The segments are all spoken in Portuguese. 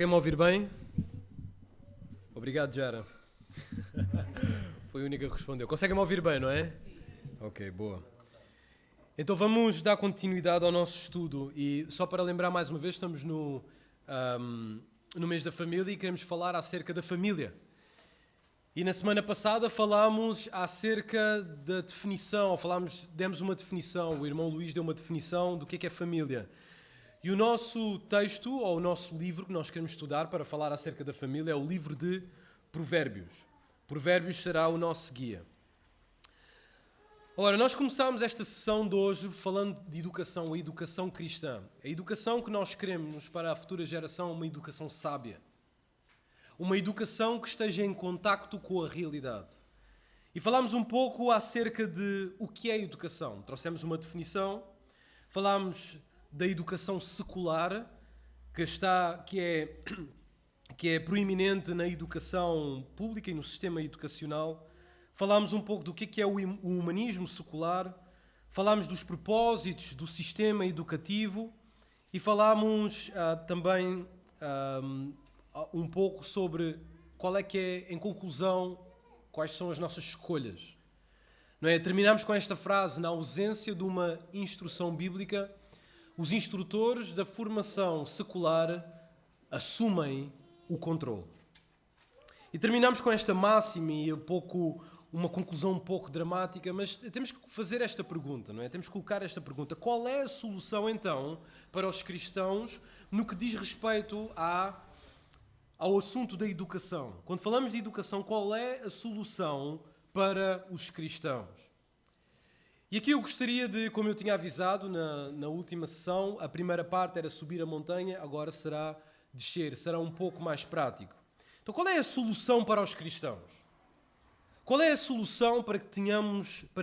Conseguem-me ouvir bem? Obrigado, Jara. Foi a única que respondeu. Conseguem-me ouvir bem, não é? Ok, boa. Então vamos dar continuidade ao nosso estudo e só para lembrar mais uma vez, estamos no mês da família e queremos falar acerca da família. E na semana passada falámos acerca da definição, demos uma definição, o irmão Luís deu uma definição do que é família. E o nosso texto, ou o nosso livro que nós queremos estudar para falar acerca da família é o livro de Provérbios. Provérbios será o nosso guia. Ora, nós começámos esta sessão de hoje falando de educação, a educação cristã. A educação que nós queremos para a futura geração é uma educação sábia. Uma educação que esteja em contacto com a realidade. E falámos um pouco acerca de o que é educação. Trouxemos uma definição, falámos da educação secular, que é proeminente na educação pública e no sistema educacional. Falámos um pouco do que é o humanismo secular, falámos dos propósitos do sistema educativo e falámos também um pouco sobre qual é que é, em conclusão, quais são as nossas escolhas. Não é? Terminamos com esta frase: na ausência de uma instrução bíblica, os instrutores da formação secular assumem o controle. E terminamos com esta máxima e uma conclusão um pouco dramática, mas temos que fazer esta pergunta, não é? Temos que colocar esta pergunta: qual é a solução então para os cristãos no que diz respeito ao assunto da educação? Quando falamos de educação, qual é a solução para os cristãos? E aqui eu gostaria de, como eu tinha avisado na última sessão, a primeira parte era subir a montanha, agora será descer, será um pouco mais prático. Então, qual é a solução para os cristãos? Qual é a solução para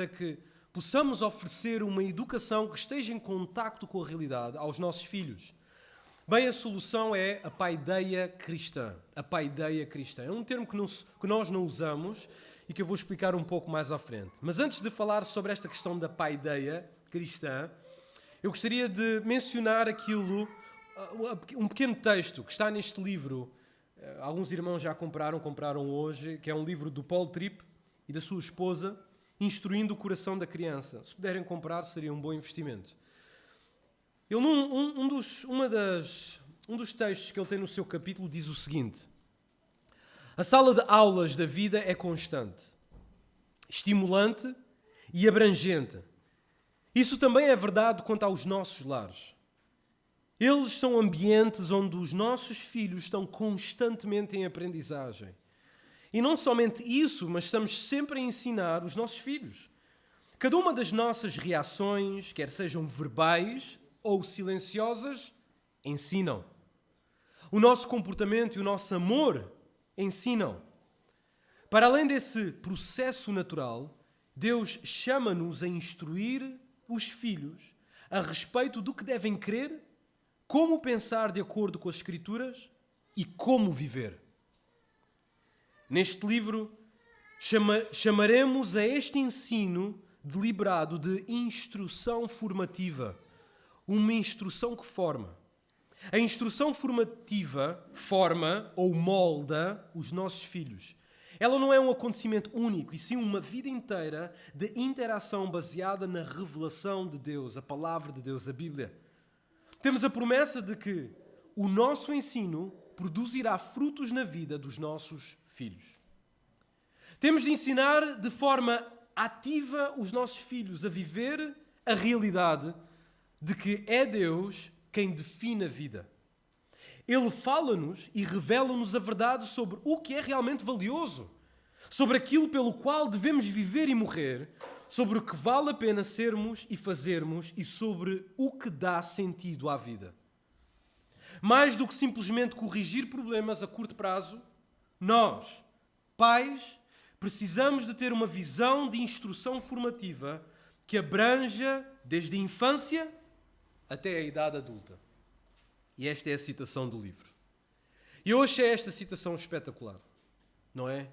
que possamos oferecer uma educação que esteja em contacto com a realidade aos nossos filhos? Bem, a solução é a paideia cristã. A paideia cristã. É um termo que nós não usamos e que eu vou explicar um pouco mais à frente. Mas antes de falar sobre esta questão da paideia cristã, eu gostaria de mencionar um pequeno texto que está neste livro. Alguns irmãos já compraram hoje, que é um livro do Paul Tripp e da sua esposa, Instruindo o Coração da Criança. Se puderem comprar, seria um bom investimento. Ele, um dos textos que ele tem no seu capítulo diz o seguinte: a sala de aulas da vida é constante, estimulante e abrangente. Isso também é verdade quanto aos nossos lares. Eles são ambientes onde os nossos filhos estão constantemente em aprendizagem. E não somente isso, mas estamos sempre a ensinar os nossos filhos. Cada uma das nossas reações, quer sejam verbais ou silenciosas, ensinam. O nosso comportamento e o nosso amor ensinam. Para além desse processo natural, Deus chama-nos a instruir os filhos a respeito do que devem crer, como pensar de acordo com as Escrituras e como viver. Neste livro, chamaremos a este ensino deliberado de instrução formativa, uma instrução que forma. A instrução formativa forma ou molda os nossos filhos. Ela não é um acontecimento único, e sim uma vida inteira de interação baseada na revelação de Deus, a palavra de Deus, a Bíblia. Temos a promessa de que o nosso ensino produzirá frutos na vida dos nossos filhos. Temos de ensinar de forma ativa os nossos filhos a viver a realidade de que é Deus quem define a vida. Ele fala-nos e revela-nos a verdade sobre o que é realmente valioso, sobre aquilo pelo qual devemos viver e morrer, sobre o que vale a pena sermos e fazermos e sobre o que dá sentido à vida. Mais do que simplesmente corrigir problemas a curto prazo, nós, pais, precisamos de ter uma visão de instrução formativa que abranja desde a infância até a idade adulta. E esta é a citação do livro. E eu achei esta citação espetacular, não é?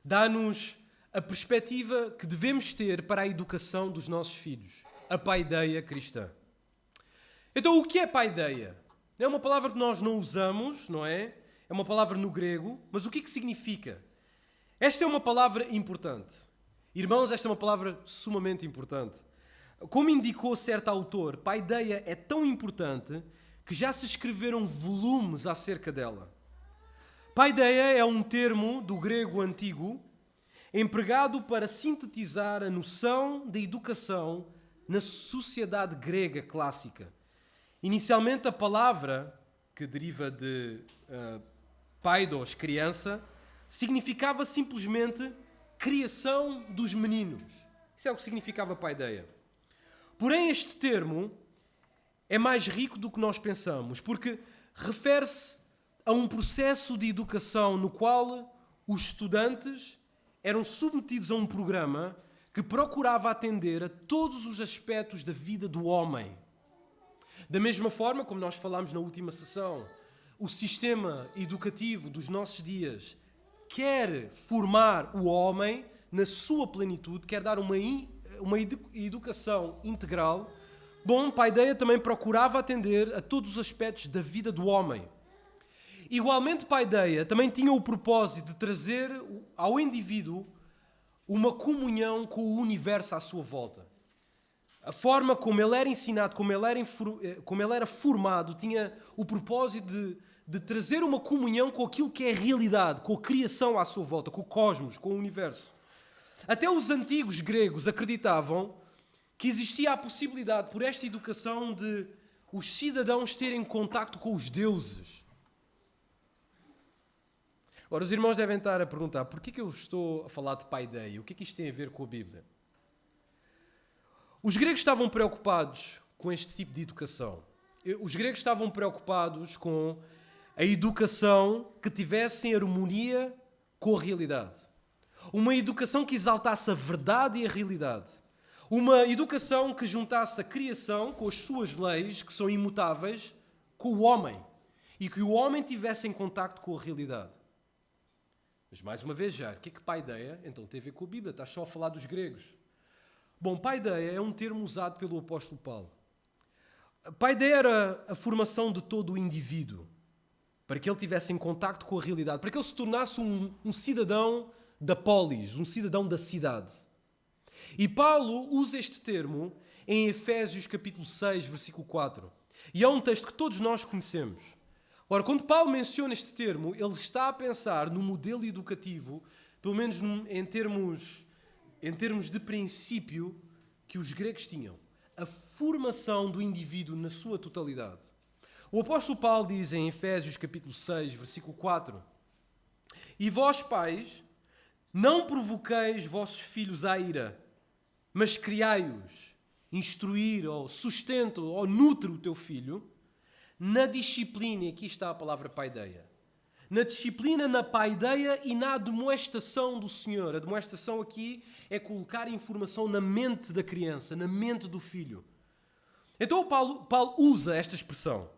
Dá-nos a perspectiva que devemos ter para a educação dos nossos filhos, a paideia cristã. Então, o que é paideia? É uma palavra que nós não usamos, não é? é uma palavra no grego, mas o que significa? Esta é uma palavra importante. Irmãos, esta é uma palavra sumamente importante. Como indicou certo autor, paideia é tão importante que já se escreveram volumes acerca dela. Paideia é um termo do grego antigo empregado para sintetizar a noção da educação na sociedade grega clássica. Inicialmente, a palavra, que deriva de paidos, criança, significava simplesmente criação dos meninos. Isso é o que significava paideia. Porém, este termo é mais rico do que nós pensamos, porque refere-se a um processo de educação no qual os estudantes eram submetidos a um programa que procurava atender a todos os aspectos da vida do homem. Da mesma forma, como nós falámos na última sessão, o sistema educativo dos nossos dias quer formar o homem na sua plenitude, quer dar uma educação integral. Bom, Paideia também procurava atender a todos os aspectos da vida do homem. Igualmente, Paideia também tinha o propósito de trazer ao indivíduo uma comunhão com o universo à sua volta. A forma como ele era ensinado, como ele era formado, tinha o propósito de trazer uma comunhão com aquilo que é a realidade, com a criação à sua volta, com o cosmos, com o universo. Até os antigos gregos acreditavam que existia a possibilidade, por esta educação, de os cidadãos terem contacto com os deuses. Ora, os irmãos devem estar a perguntar, por que eu estou a falar de paideia? O que é que isto tem a ver com a Bíblia? Os gregos estavam preocupados com este tipo de educação. Os gregos estavam preocupados com a educação que tivesse em harmonia com a realidade. Uma educação que exaltasse a verdade e a realidade. Uma educação que juntasse a criação com as suas leis, que são imutáveis, com o homem. E que o homem tivesse em contacto com a realidade. Mas mais uma vez, Jair, o que é que paideia então tem a ver com a Bíblia? Estás só a falar dos gregos. Bom, paideia é um termo usado pelo apóstolo Paulo. Paideia era a formação de todo o indivíduo, para que ele tivesse em contacto com a realidade, para que ele se tornasse um cidadão da polis, um cidadão da cidade. E Paulo usa este termo em Efésios capítulo 6, versículo 4. E é um texto que todos nós conhecemos. Ora, quando Paulo menciona este termo, ele está a pensar no modelo educativo, pelo menos em termos de princípio, que os gregos tinham. A formação do indivíduo na sua totalidade. O apóstolo Paulo diz em Efésios capítulo 6, versículo 4: E vós, pais, não provoqueis vossos filhos à ira, mas criai-os, instruir, ou sustento, ou nutre o teu filho, na disciplina, e aqui está a palavra paideia, na disciplina, na paideia e na admoestação do Senhor. A admoestação aqui é colocar informação na mente da criança, na mente do filho. Então Paulo usa esta expressão.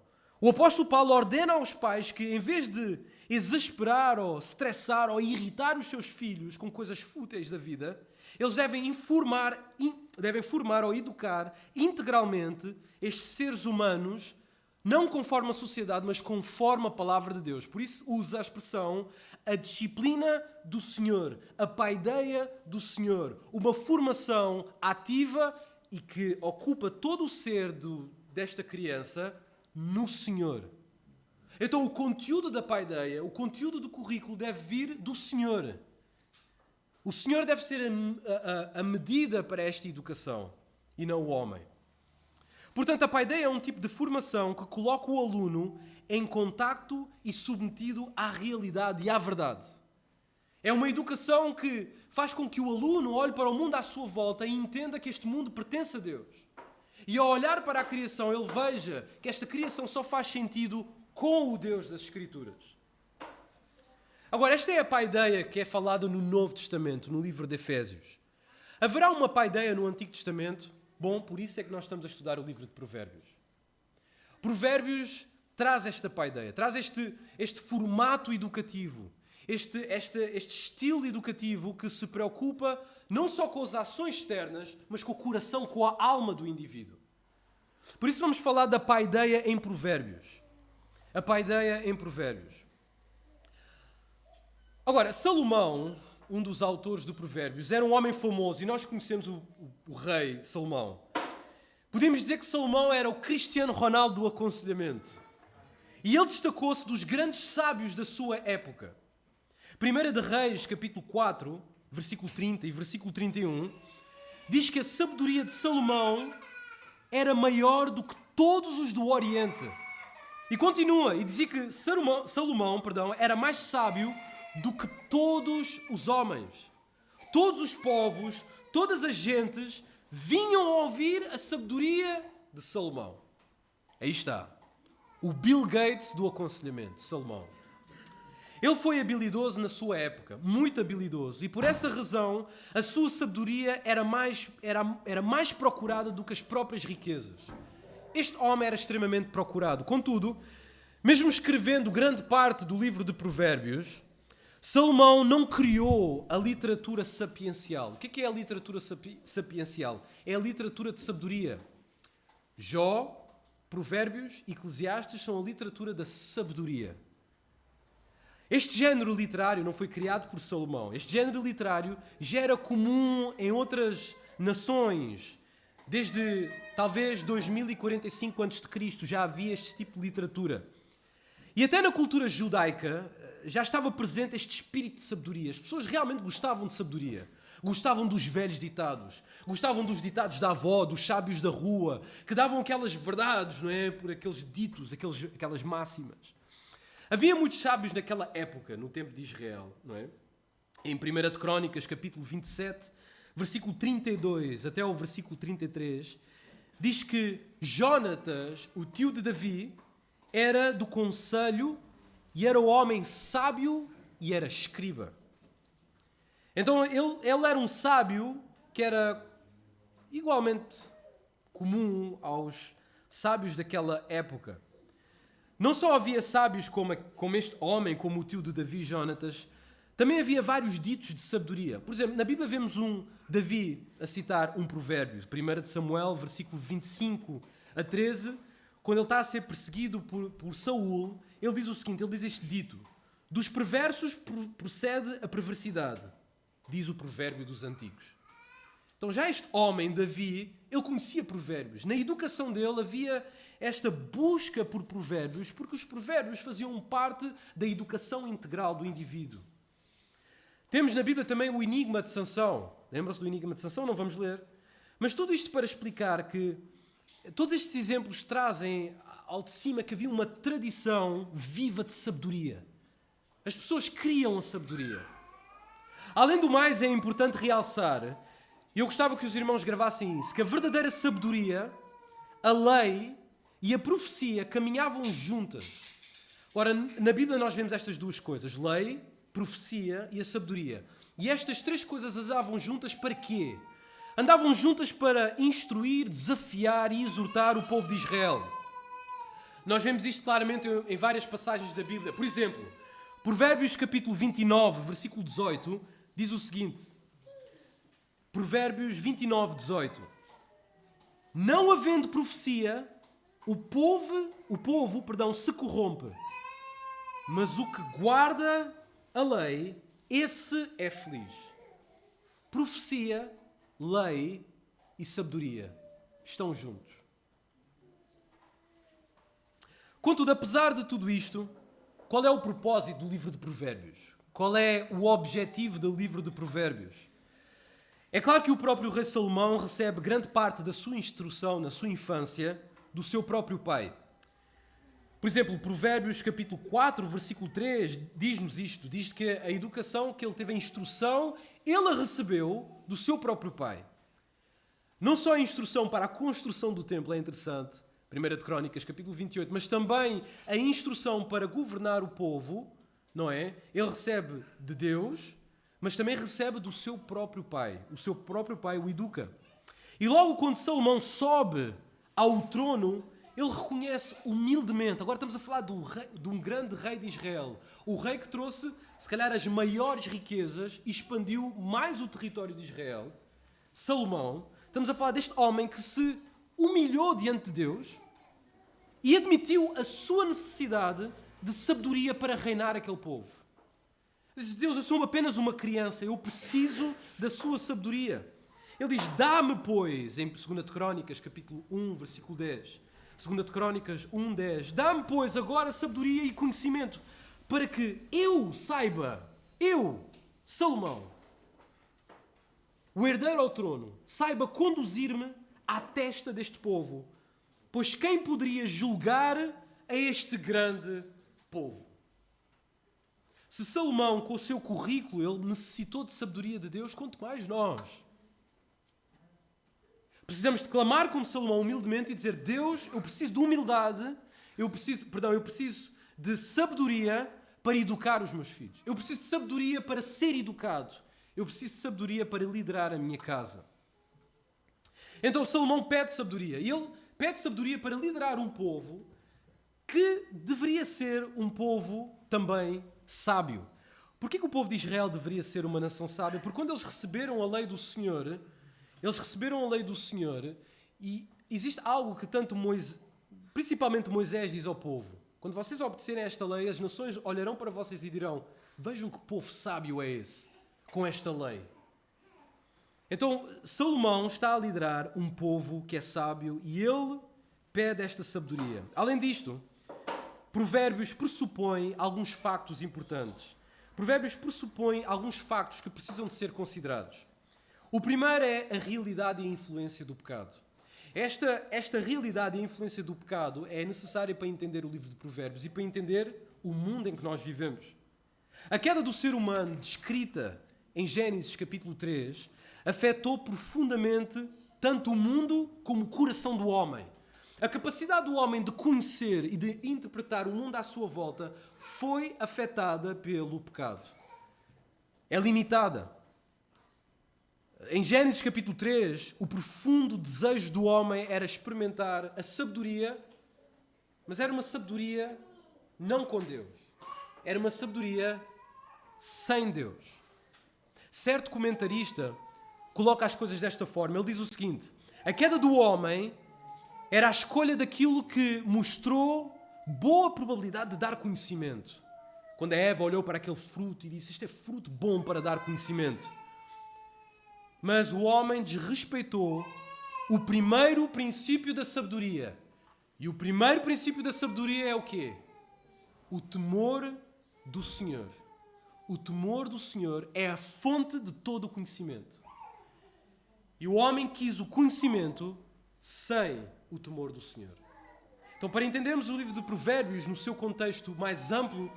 O apóstolo Paulo ordena aos pais que, em vez de exasperar ou estressar ou irritar os seus filhos com coisas fúteis da vida, eles devem formar ou educar integralmente estes seres humanos, não conforme a sociedade, mas conforme a palavra de Deus. Por isso usa a expressão a disciplina do Senhor, a paideia do Senhor. Uma formação ativa e que ocupa todo o ser desta criança no Senhor. Então o conteúdo da paideia, o conteúdo do currículo deve vir do Senhor. O Senhor deve ser a medida para esta educação e não o homem. Portanto, a paideia é um tipo de formação que coloca o aluno em contacto e submetido à realidade e à verdade. É uma educação que faz com que o aluno olhe para o mundo à sua volta e entenda que este mundo pertence a Deus. E ao olhar para a criação, ele veja que esta criação só faz sentido com o Deus das Escrituras. Agora, esta é a paideia que é falada no Novo Testamento, no livro de Efésios. Haverá uma paideia no Antigo Testamento? Bom, por isso é que nós estamos a estudar o livro de Provérbios. Provérbios traz esta paideia, traz este formato educativo, este estilo educativo que se preocupa não só com as ações externas, mas com o coração, com a alma do indivíduo. Por isso vamos falar da paideia em Provérbios. A paideia em Provérbios. Agora, Salomão, um dos autores do Provérbios, era um homem famoso e nós conhecemos o rei Salomão. Podemos dizer que Salomão era o Cristiano Ronaldo do aconselhamento. E ele destacou-se dos grandes sábios da sua época. 1 de Reis, capítulo 4, versículo 30 e versículo 31, diz que a sabedoria de Salomão era maior do que todos os do Oriente. E continua, e dizia que Salomão, era mais sábio do que todos os homens. Todos os povos, todas as gentes vinham a ouvir a sabedoria de Salomão. Aí está. O Bill Gates do aconselhamento, Salomão. Ele foi habilidoso na sua época, muito habilidoso, e por essa razão a sua sabedoria era mais procurada do que as próprias riquezas. Este homem era extremamente procurado. Contudo, mesmo escrevendo grande parte do livro de Provérbios, Salomão não criou a literatura sapiencial. O que é a literatura sapiencial? É a literatura de sabedoria. Jó, Provérbios e Eclesiastes são a literatura da sabedoria. Este género literário não foi criado por Salomão. Este género literário já era comum em outras nações. Desde talvez 2045 a.C. já havia este tipo de literatura. E até na cultura judaica já estava presente este espírito de sabedoria. As pessoas realmente gostavam de sabedoria. Gostavam dos velhos ditados. Gostavam dos ditados da avó, dos sábios da rua, que davam aquelas verdades, não é? Por aqueles ditos, aquelas máximas. Havia muitos sábios naquela época, no tempo de Israel, não é? Em 1 de Crônicas, capítulo 27, versículo 32 até ao versículo 33, diz que Jónatas, o tio de Davi, era do conselho e era o homem sábio e era escriba. Então ele era um sábio que era igualmente comum aos sábios daquela época. Não só havia sábios como este homem, como o tio de Davi, Jónatas, também havia vários ditos de sabedoria. Por exemplo, na Bíblia vemos Davi a citar um provérbio, 1 de Samuel, versículo 25 a 13, quando ele está a ser perseguido por Saul, ele diz o seguinte, ele diz este dito: dos perversos procede a perversidade, diz o provérbio dos antigos. Então já este homem, Davi, ele conhecia provérbios. Na educação dele havia esta busca por provérbios, porque os provérbios faziam parte da educação integral do indivíduo. Temos na Bíblia também o enigma de Sansão. Lembra-se do enigma de Sansão? Não vamos ler. Mas tudo isto para explicar que todos estes exemplos trazem ao de cima que havia uma tradição viva de sabedoria. As pessoas criam a sabedoria. Além do mais, é importante realçar, e eu gostava que os irmãos gravassem isso, que a verdadeira sabedoria, a lei e a profecia caminhavam juntas. Ora, na Bíblia nós vemos estas duas coisas, lei, profecia e a sabedoria. E estas três coisas andavam juntas para quê? Andavam juntas para instruir, desafiar e exortar o povo de Israel. Nós vemos isto claramente em várias passagens da Bíblia. Por exemplo, Provérbios capítulo 29, versículo 18, diz o seguinte. Provérbios 29, 18. Não havendo profecia, o povo se corrompe. Mas o que guarda a lei, esse é feliz. Profecia, lei e sabedoria estão juntos. Contudo, apesar de tudo isto, qual é o propósito do livro de Provérbios? Qual é o objetivo do livro de Provérbios? É claro que o próprio rei Salomão recebe grande parte da sua instrução na sua infância do seu próprio pai. Por exemplo, Provérbios capítulo 4, versículo 3, diz-nos isto. Diz que a educação que ele teve, a instrução, ele a recebeu do seu próprio pai. Não só a instrução para a construção do templo é interessante, 1 de Crônicas capítulo 28, mas também a instrução para governar o povo, não é? Ele recebe de Deus, mas também recebe do seu próprio pai. O seu próprio pai o educa. E logo quando Salomão sobe ao trono, ele reconhece humildemente. Agora estamos a falar de um grande rei de Israel. O rei que trouxe, se calhar, as maiores riquezas e expandiu mais o território de Israel. Salomão. Estamos a falar deste homem que se humilhou diante de Deus e admitiu a sua necessidade de sabedoria para reinar aquele povo. Diz: Deus, eu sou apenas uma criança, eu preciso da sua sabedoria. Ele diz: dá-me, pois, em 2 de Crónicas, capítulo 1, versículo 10. 2 de Crónicas 1, 10. Dá-me, pois, agora sabedoria e conhecimento, para que eu saiba, eu, Salomão, o herdeiro ao trono, saiba conduzir-me à testa deste povo, pois quem poderia julgar a este grande povo? Se Salomão, com o seu currículo, ele necessitou de sabedoria de Deus, quanto mais nós. Precisamos de clamar como Salomão humildemente e dizer: Deus, eu preciso de humildade, eu preciso de sabedoria para educar os meus filhos. Eu preciso de sabedoria para ser educado. Eu preciso de sabedoria para liderar a minha casa. Então Salomão pede sabedoria. E ele pede sabedoria para liderar um povo que deveria ser um povo também sábio. Porquê que o povo de Israel deveria ser uma nação sábia? Porque quando eles receberam a lei do Senhor, e existe algo que principalmente Moisés diz ao povo: quando vocês obedecerem a esta lei, as nações olharão para vocês e dirão: vejam que povo sábio é esse, com esta lei. Então, Salomão está a liderar um povo que é sábio e ele pede esta sabedoria. Além disto, Provérbios pressupõe alguns factos importantes. Provérbios pressupõe alguns factos que precisam de ser considerados. O primeiro é a realidade e a influência do pecado. Esta realidade e a influência do pecado é necessária para entender o livro de Provérbios e para entender o mundo em que nós vivemos. A queda do ser humano, descrita em Gênesis capítulo 3, afetou profundamente tanto o mundo como o coração do homem. A capacidade do homem de conhecer e de interpretar o mundo à sua volta foi afetada pelo pecado. É limitada. Em Gênesis capítulo 3, o profundo desejo do homem era experimentar a sabedoria, mas era uma sabedoria não com Deus. Era uma sabedoria sem Deus. Certo comentarista coloca as coisas desta forma. Ele diz o seguinte: a queda do homem era a escolha daquilo que mostrou boa probabilidade de dar conhecimento. Quando a Eva olhou para aquele fruto e disse: isto é fruto bom para dar conhecimento. Mas o homem desrespeitou o primeiro princípio da sabedoria. E o primeiro princípio da sabedoria é o quê? O temor do Senhor. O temor do Senhor é a fonte de todo o conhecimento. E o homem quis o conhecimento sem o temor do Senhor. Então, para entendermos o livro de Provérbios no seu contexto mais amplo,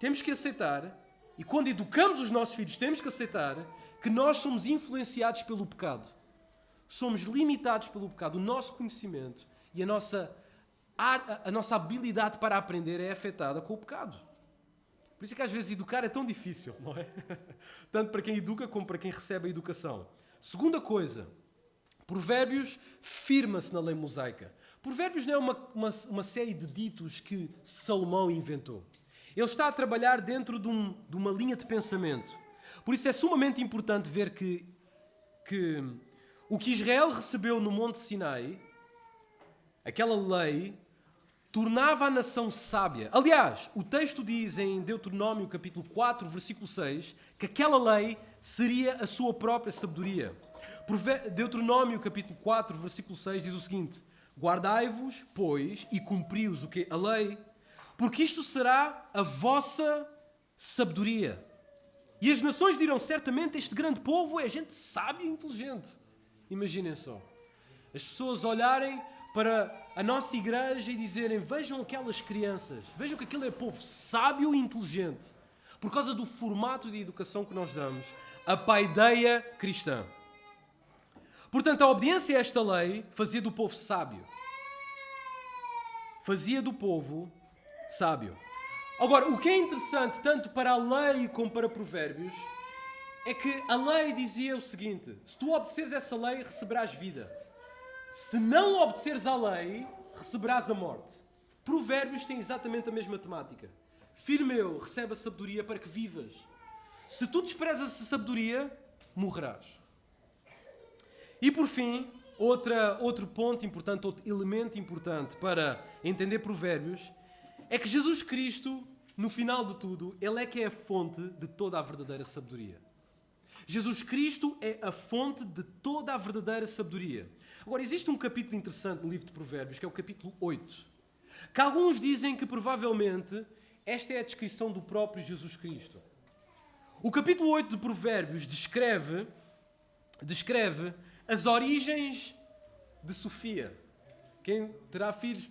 temos que aceitar, e quando educamos os nossos filhos, temos que aceitar que nós somos influenciados pelo pecado. Somos limitados pelo pecado. O nosso conhecimento e a nossa habilidade para aprender é afetada com o pecado. Por isso é que às vezes educar é tão difícil, não é? Tanto para quem educa como para quem recebe a educação. Segunda coisa, Provérbios firma-se na lei mosaica. Provérbios não é uma série de ditos que Salomão inventou. Ele está a trabalhar dentro de uma linha de pensamento. Por isso é sumamente importante ver que o que Israel recebeu no Monte Sinai, aquela lei, tornava a nação sábia. Aliás, o texto diz em Deuteronômio capítulo 4, versículo 6, que aquela lei seria a sua própria sabedoria. Deuteronômio capítulo 4, versículo 6 diz o seguinte: guardai-vos, pois, e cumpri-os o quê? A lei, porque isto será a vossa sabedoria. E as nações dirão: certamente este grande povo é gente sábia e inteligente. Imaginem só. As pessoas olharem para a nossa igreja e dizerem: vejam aquelas crianças, vejam que aquele é povo sábio e inteligente. Por causa do formato de educação que nós damos, a paideia cristã. Portanto, a obediência a esta lei fazia do povo sábio. Fazia do povo sábio. Agora, o que é interessante, tanto para a lei como para Provérbios, é que a lei dizia o seguinte: se tu obedeceres essa lei, receberás vida. Se não obedeceres à lei, receberás a morte. Provérbios tem exatamente a mesma temática. Filho meu, recebe a sabedoria para que vivas. Se tu desprezas a sabedoria, morrerás. E por fim, outro ponto importante, outro elemento importante para entender Provérbios, é que Jesus Cristo no final de tudo, Ele é que é a fonte de toda a verdadeira sabedoria. Jesus Cristo é a fonte de toda a verdadeira sabedoria. Agora, existe um capítulo interessante no livro de Provérbios, que é o capítulo 8, que alguns dizem que provavelmente esta é a descrição do próprio Jesus Cristo. O capítulo 8 de Provérbios descreve as origens de Sofia. Quem terá filhos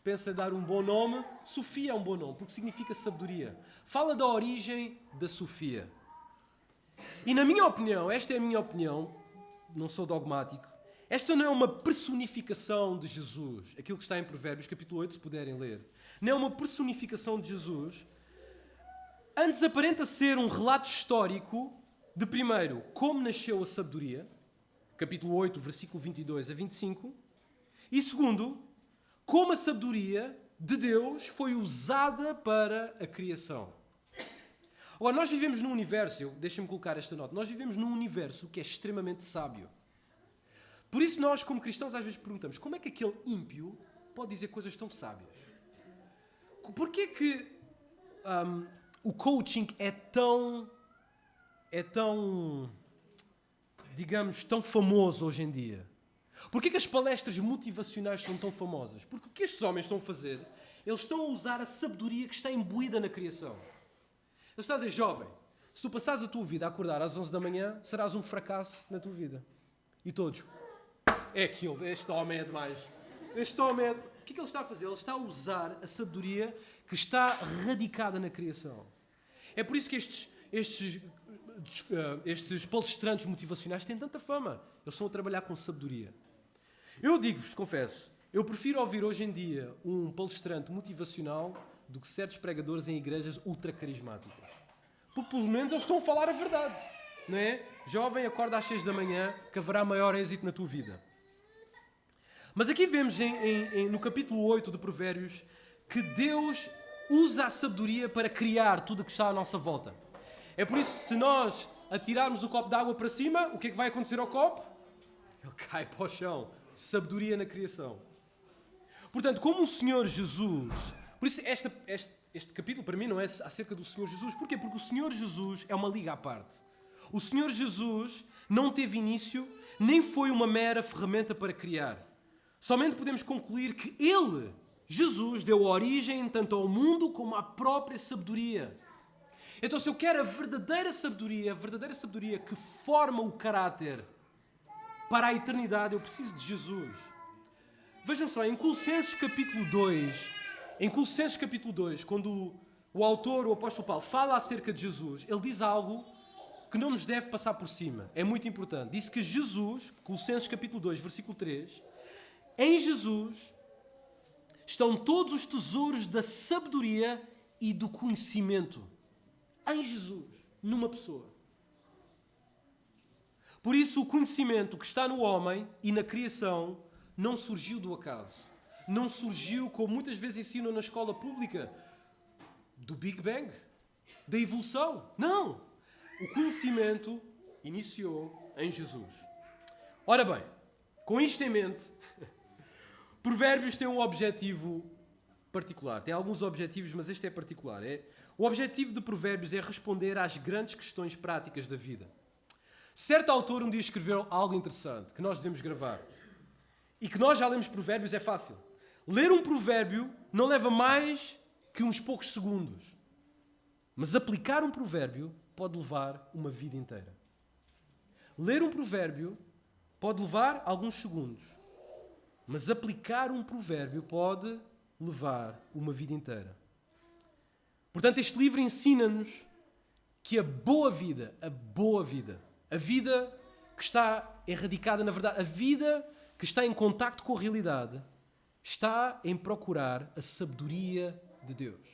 pensa em dar um bom nome. Sofia é um bom nome, porque significa sabedoria. Fala da origem da Sofia. E na minha opinião, esta é a minha opinião, não sou dogmático, esta não é uma personificação de Jesus, aquilo que está em Provérbios, capítulo 8, se puderem ler. Não é uma personificação de Jesus. Antes aparenta ser um relato histórico de, primeiro, como nasceu a sabedoria, capítulo 8, versículo 22 a 25, e segundo, como a sabedoria de Deus foi usada para a criação. Agora, nós vivemos num universo, deixem-me colocar esta nota, nós vivemos num universo que é extremamente sábio. Por isso nós, como cristãos, às vezes perguntamos, como é que aquele ímpio pode dizer coisas tão sábias? Porquê que o coaching é tão, digamos, tão famoso hoje em dia? Porquê que as palestras motivacionais são tão famosas? Porque o que estes homens estão a fazer, eles estão a usar a sabedoria que está imbuída na criação. Eles estão a dizer, jovem, se tu passares a tua vida a acordar às 11 da manhã, serás um fracasso na tua vida. E todos, é aquilo, este homem é demais. Este homem é... O que é que ele está a fazer? Ele está a usar a sabedoria que está radicada na criação. É por isso que estes palestrantes motivacionais têm tanta fama. Eles estão a trabalhar com sabedoria. Eu digo-vos, confesso, eu prefiro ouvir hoje em dia um palestrante motivacional do que certos pregadores em igrejas ultra carismáticas. Porque pelo menos eles estão a falar a verdade. Não é? Jovem, acorda às 6 da manhã que haverá maior êxito na tua vida. Mas aqui vemos no capítulo 8 de Provérbios que Deus usa a sabedoria para criar tudo o que está à nossa volta. É por isso que se nós atirarmos o copo de água para cima, o que é que vai acontecer ao copo? Ele cai para o chão. Sabedoria na criação. Portanto, como o Senhor Jesus... Por isso este capítulo para mim não é acerca do Senhor Jesus. Porquê? Porque o Senhor Jesus é uma liga à parte. O Senhor Jesus não teve início, nem foi uma mera ferramenta para criar. Somente podemos concluir que Ele, Jesus, deu origem tanto ao mundo como à própria sabedoria. Então, se eu quero a verdadeira sabedoria que forma o caráter para a eternidade, eu preciso de Jesus. Vejam só, em Colossenses capítulo 2, quando o autor, o apóstolo Paulo, fala acerca de Jesus, ele diz algo que não nos deve passar por cima. É muito importante. Diz que Jesus, Colossenses capítulo 2, versículo 3, em Jesus estão todos os tesouros da sabedoria e do conhecimento. Em Jesus, numa pessoa. Por isso, o conhecimento que está no homem e na criação não surgiu do acaso. Não surgiu, como muitas vezes ensinam na escola pública, do Big Bang, da evolução. Não! O conhecimento iniciou em Jesus. Ora bem, com isto em mente, Provérbios tem um objetivo particular. Tem alguns objetivos, mas este é particular. O objetivo de Provérbios é responder às grandes questões práticas da vida. Certo autor um dia escreveu algo interessante que nós devemos gravar. E que nós já lemos Provérbios é fácil. Ler um provérbio não leva mais que uns poucos segundos. Mas aplicar um provérbio pode levar uma vida inteira. Ler um provérbio pode levar alguns segundos. Mas aplicar um provérbio pode levar uma vida inteira. Portanto, este livro ensina-nos que a vida a vida que está erradicada na verdade, a vida que está em contacto com a realidade, está em procurar a sabedoria de Deus.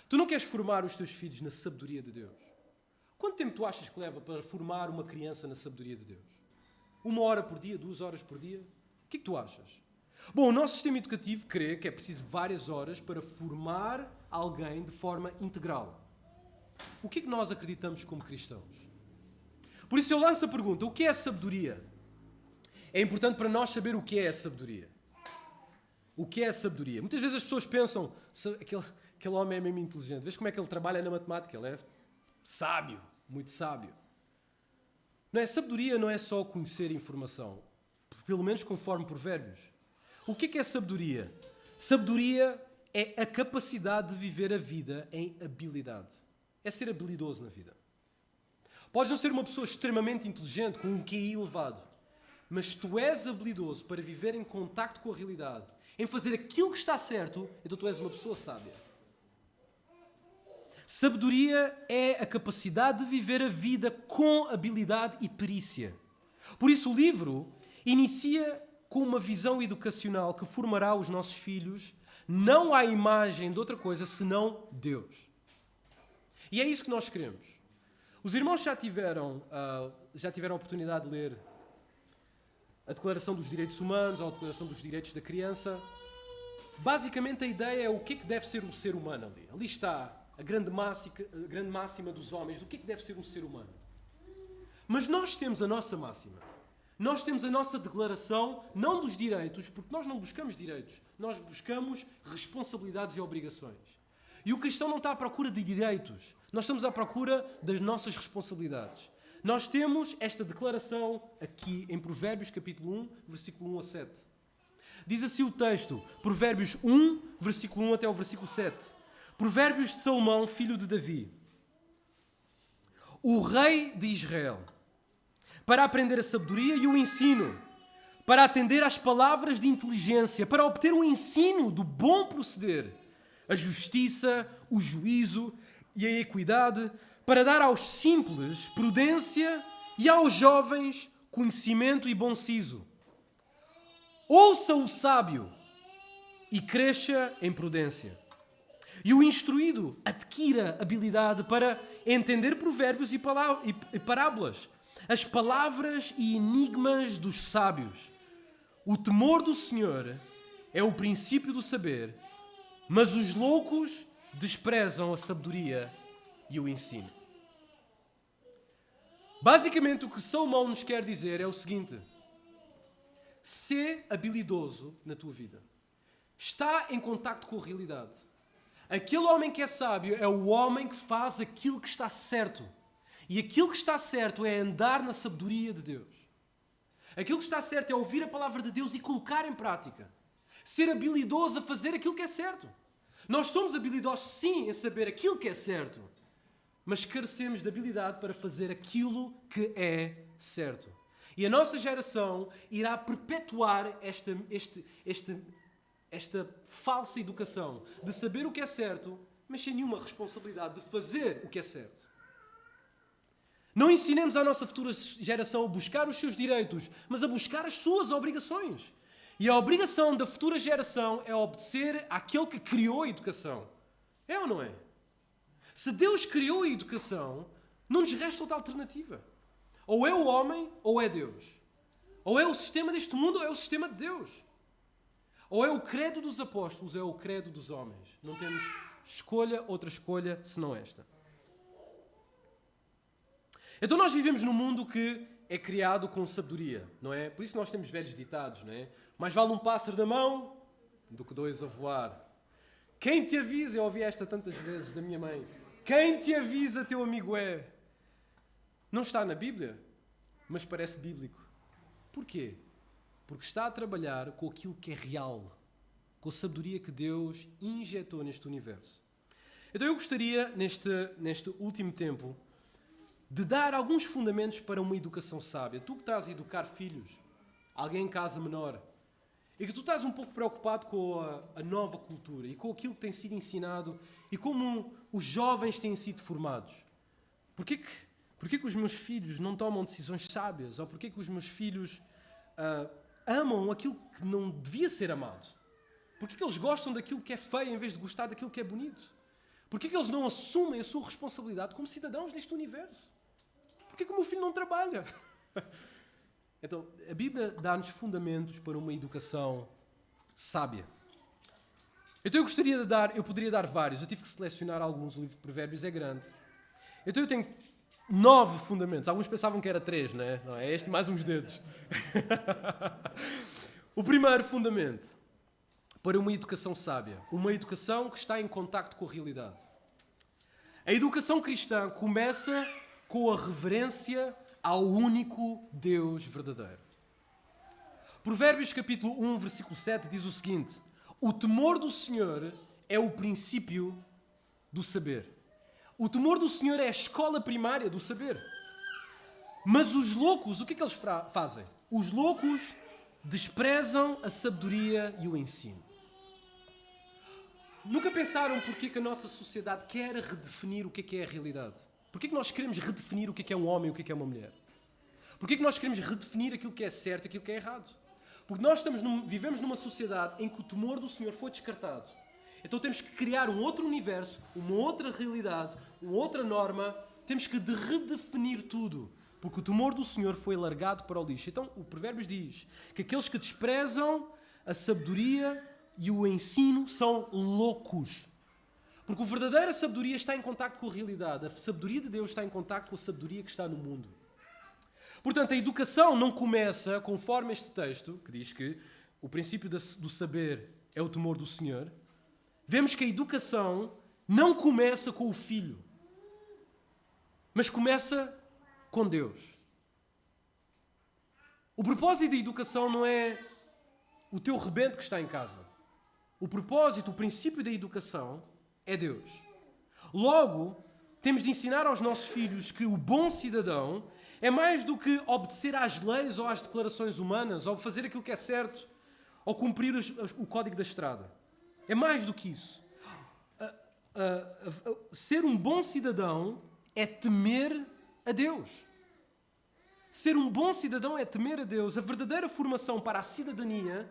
Tu não queres formar os teus filhos na sabedoria de Deus? Quanto tempo tu achas que leva para formar uma criança na sabedoria de Deus? 1 hora por dia? 2 horas por dia? O que é que tu achas? Bom, o nosso sistema educativo crê que é preciso várias horas para formar alguém de forma integral. O que é que nós acreditamos como cristãos? Por isso eu lanço a pergunta, o que é a sabedoria? É importante para nós saber o que é a sabedoria. O que é a sabedoria? Muitas vezes as pessoas pensam, aquele homem é mesmo inteligente. Vês como é que ele trabalha na matemática? Ele é sábio, muito sábio. Não é? Sabedoria não é só conhecer informação, pelo menos conforme Provérbios. O que é sabedoria? Sabedoria é a capacidade de viver a vida em habilidade. É ser habilidoso na vida. Podes não ser uma pessoa extremamente inteligente, com um QI elevado, mas se tu és habilidoso para viver em contacto com a realidade, em fazer aquilo que está certo, então tu és uma pessoa sábia. Sabedoria é a capacidade de viver a vida com habilidade e perícia. Por isso o livro inicia com uma visão educacional que formará os nossos filhos não à imagem de outra coisa senão Deus. E é isso que nós queremos. Os irmãos já tiveram a oportunidade de ler a Declaração dos Direitos Humanos ou a Declaração dos Direitos da Criança. Basicamente a ideia é o que é que deve ser um ser humano ali. Ali está a grande máxima dos homens do que é que deve ser um ser humano. Mas nós temos a nossa máxima. Nós temos a nossa declaração, não dos direitos, porque nós não buscamos direitos. Nós buscamos responsabilidades e obrigações. E o cristão não está à procura de direitos. Nós estamos à procura das nossas responsabilidades. Nós temos esta declaração aqui em Provérbios capítulo 1, versículo 1 a 7. Diz assim o texto, Provérbios 1, versículo 1 até o versículo 7. Provérbios de Salomão, filho de Davi. O rei de Israel, para aprender a sabedoria e o ensino, para atender às palavras de inteligência, para obter o ensino do bom proceder, a justiça, o juízo e a equidade, para dar aos simples prudência e aos jovens conhecimento e bom siso. Ouça o sábio e cresça em prudência. E o instruído adquira habilidade para entender provérbios e parábolas, as palavras e enigmas dos sábios. O temor do Senhor é o princípio do saber, mas os loucos desprezam a sabedoria e o ensino. Basicamente, o que Salomão nos quer dizer é o seguinte: sê habilidoso na tua vida. Está em contacto com a realidade. Aquele homem que é sábio é o homem que faz aquilo que está certo. E aquilo que está certo é andar na sabedoria de Deus. Aquilo que está certo é ouvir a palavra de Deus e colocar em prática. Ser habilidoso a fazer aquilo que é certo. Nós somos habilidosos, sim, em saber aquilo que é certo, mas carecemos de habilidade para fazer aquilo que é certo. E a nossa geração irá perpetuar esta falsa educação de saber o que é certo, mas sem nenhuma responsabilidade de fazer o que é certo. Não ensinemos à nossa futura geração a buscar os seus direitos, mas a buscar as suas obrigações. E a obrigação da futura geração é obedecer àquele que criou a educação. É ou não é? Se Deus criou a educação, não nos resta outra alternativa. Ou é o homem, ou é Deus. Ou é o sistema deste mundo, ou é o sistema de Deus. Ou é o credo dos apóstolos, ou é o credo dos homens. Não temos outra escolha, senão esta. Então nós vivemos num mundo que é criado com sabedoria, não é? Por isso nós temos velhos ditados, não é? Mais vale um pássaro da mão do que dois a voar. Quem te avisa, eu ouvi esta tantas vezes da minha mãe, quem te avisa teu amigo é. Não está na Bíblia, mas parece bíblico. Porquê? Porque está a trabalhar com aquilo que é real, com a sabedoria que Deus injetou neste universo. Então eu gostaria, neste último tempo, de dar alguns fundamentos para uma educação sábia. Tu que estás a educar filhos, alguém em casa menor, e que tu estás um pouco preocupado com a nova cultura e com aquilo que tem sido ensinado e como os jovens têm sido formados. Porquê que os meus filhos não tomam decisões sábias? Ou porquê que os meus filhos amam aquilo que não devia ser amado? Porquê que eles gostam daquilo que é feio em vez de gostar daquilo que é bonito? Porquê que eles não assumem a sua responsabilidade como cidadãos deste universo? Porquê que o meu filho não trabalha? Então, a Bíblia dá-nos fundamentos para uma educação sábia. Então eu poderia dar vários, eu tive que selecionar alguns, o livro de Provérbios é grande. Então eu tenho 9 fundamentos, alguns pensavam que era 3, não é? Não, é este mais uns dedos. O primeiro fundamento, para uma educação sábia, uma educação que está em contacto com a realidade. A educação cristã começa com a reverência ao único Deus verdadeiro. Provérbios capítulo 1, versículo 7 diz o seguinte: o temor do Senhor é o princípio do saber. O temor do Senhor é a escola primária do saber. Mas os loucos, o que é que eles fazem? Os loucos desprezam a sabedoria e o ensino. Nunca pensaram porque que a nossa sociedade quer redefinir o que é a realidade? Porquê que nós queremos redefinir o que é um homem e o que é uma mulher? Porquê que nós queremos redefinir aquilo que é certo e aquilo que é errado? Porque nós vivemos numa sociedade em que o temor do Senhor foi descartado. Então temos que criar um outro universo, uma outra realidade, uma outra norma. Temos que redefinir tudo. Porque o temor do Senhor foi largado para o lixo. Então o Provérbios diz que aqueles que desprezam a sabedoria e o ensino são loucos. Porque a verdadeira sabedoria está em contacto com a realidade. A sabedoria de Deus está em contacto com a sabedoria que está no mundo. Portanto, a educação não começa, conforme este texto, que diz que o princípio do saber é o temor do Senhor. Vemos que a educação não começa com o filho, mas começa com Deus. O propósito da educação não é o teu rebento que está em casa. O propósito, o princípio da educação é Deus. Logo, temos de ensinar aos nossos filhos que o bom cidadão é mais do que obedecer às leis ou às declarações humanas, ou fazer aquilo que é certo, ou cumprir o código da estrada. É mais do que isso. Ser um bom cidadão é temer a Deus. Ser um bom cidadão é temer a Deus. A verdadeira formação para a cidadania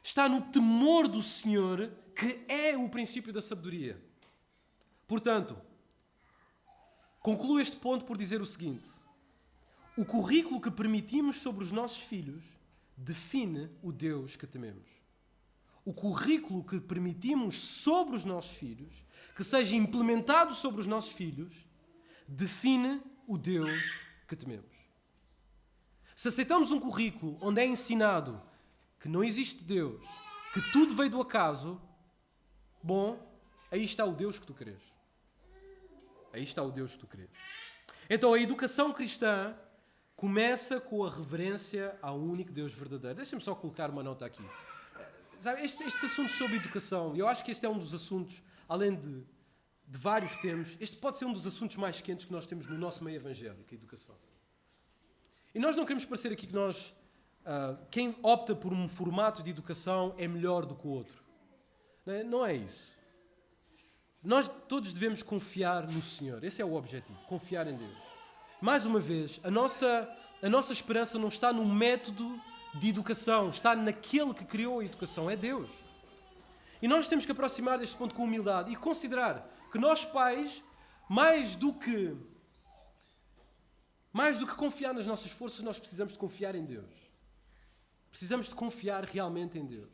está no temor do Senhor, que é o princípio da sabedoria. Portanto, concluo este ponto por dizer o seguinte: o currículo que permitimos sobre os nossos filhos define o Deus que tememos. O currículo que permitimos sobre os nossos filhos, que seja implementado sobre os nossos filhos, define o Deus que tememos. Se aceitamos um currículo onde é ensinado que não existe Deus, que tudo veio do acaso, bom, aí está o Deus que tu queres. Aí está o Deus que tu queres. Então a educação cristã começa com a reverência ao único Deus verdadeiro. Deixa-me só colocar uma nota aqui. Sabe, estes assuntos sobre educação, eu acho que este é um dos assuntos, além de vários que temos, este pode ser um dos assuntos mais quentes que nós temos no nosso meio evangélico, a educação. E nós não queremos parecer aqui que quem opta por um formato de educação é melhor do que o outro. Não é isso. Nós todos devemos confiar no Senhor. Esse é o objetivo, confiar em Deus. Mais uma vez, a nossa esperança não está no método de educação, está naquele que criou a educação, é Deus. E nós temos que aproximar deste ponto com humildade e considerar que nós pais, mais do que confiar nas nossas forças, nós precisamos de confiar em Deus. Precisamos de confiar realmente em Deus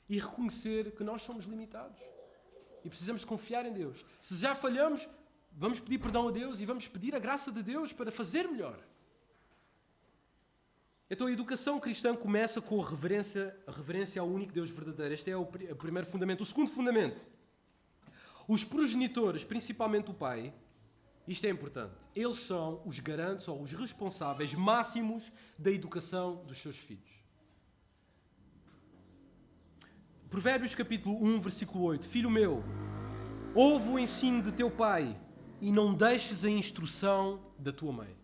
e reconhecer que nós somos limitados. E precisamos de confiar em Deus. Se já falhamos, vamos pedir perdão a Deus e vamos pedir a graça de Deus para fazer melhor. Então a educação cristã começa com a reverência ao único Deus verdadeiro. Este é o primeiro fundamento. O segundo fundamento. Os progenitores, principalmente o pai, isto é importante, eles são os garantes ou os responsáveis máximos da educação dos seus filhos. Provérbios capítulo 1, versículo 8. Filho meu, ouve o ensino de teu pai e não deixes a instrução da tua mãe.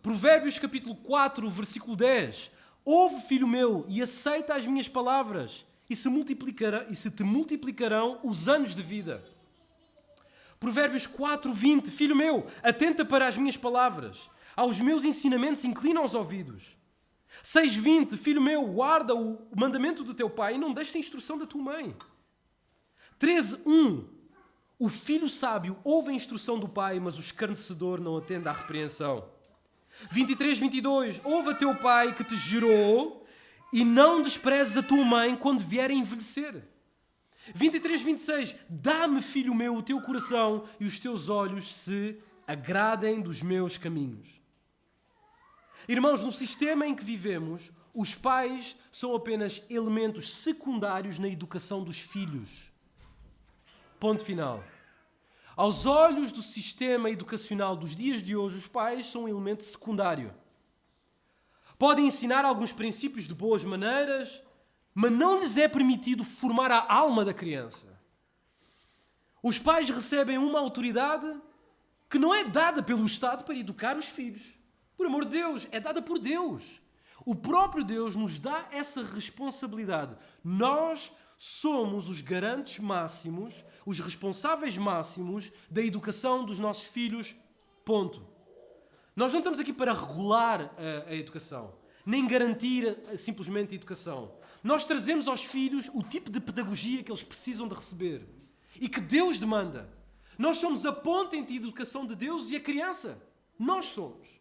Provérbios capítulo 4, versículo 10. Ouve, filho meu, e aceita as minhas palavras, e se te multiplicarão os anos de vida. Provérbios 4, 20. Filho meu, atenta para as minhas palavras, aos meus ensinamentos inclina os ouvidos. 6, 20. Filho meu, guarda o mandamento do teu pai e não deixes a instrução da tua mãe. 13, 1. O filho sábio ouve a instrução do pai, mas o escarnecedor não atende à repreensão. 23, 22. Ouve a teu pai que te gerou e não desprezes a tua mãe quando vier a envelhecer. 23, 26. Dá-me, filho meu, o teu coração e os teus olhos se agradem dos meus caminhos. Irmãos, no sistema em que vivemos, os pais são apenas elementos secundários na educação dos filhos. Ponto final. Aos olhos do sistema educacional dos dias de hoje, os pais são um elemento secundário. Podem ensinar alguns princípios de boas maneiras, mas não lhes é permitido formar a alma da criança. Os pais recebem uma autoridade que não é dada pelo Estado para educar os filhos. Por amor de Deus, é dada por Deus. O próprio Deus nos dá essa responsabilidade. Nós somos os garantes máximos, os responsáveis máximos da educação dos nossos filhos. Ponto. Nós não estamos aqui para regular a educação, nem garantir simplesmente a educação. Nós trazemos aos filhos o tipo de pedagogia que eles precisam de receber e que Deus demanda. Nós somos a ponte entre a educação de Deus e a criança. Nós somos.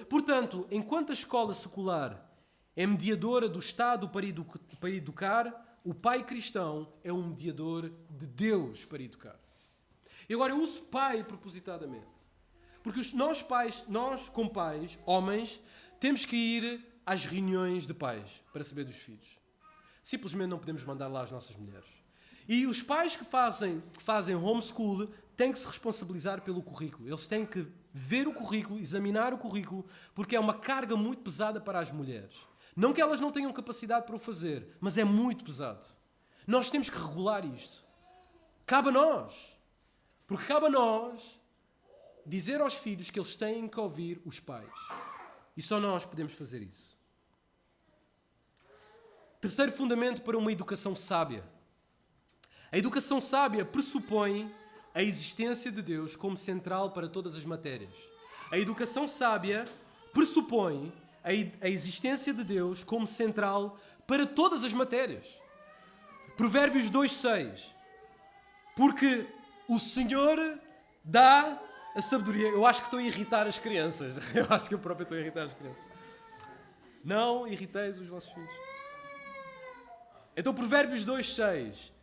Portanto, enquanto a escola secular é mediadora do Estado para educar, o pai cristão é um mediador de Deus para educar. E agora eu uso pai propositadamente. Porque nós como pais, homens, temos que ir às reuniões de pais para saber dos filhos. Simplesmente não podemos mandar lá as nossas mulheres. E os pais que fazem homeschool têm que se responsabilizar pelo currículo. Eles têm que ver o currículo, examinar o currículo, porque é uma carga muito pesada para as mulheres. Não que elas não tenham capacidade para o fazer, mas é muito pesado. Nós temos que regular isto. Cabe a nós. Porque cabe a nós dizer aos filhos que eles têm que ouvir os pais. E só nós podemos fazer isso. Terceiro fundamento para uma educação sábia. A educação sábia pressupõe a existência de Deus como central para todas as matérias. A educação sábia pressupõe a existência de Deus como central para todas as matérias. Provérbios 2:6. Porque o Senhor dá a sabedoria. Eu acho que estou a irritar as crianças. Eu acho que eu próprio estou a irritar as crianças. Não irriteis os vossos filhos. Então, Provérbios 2:6.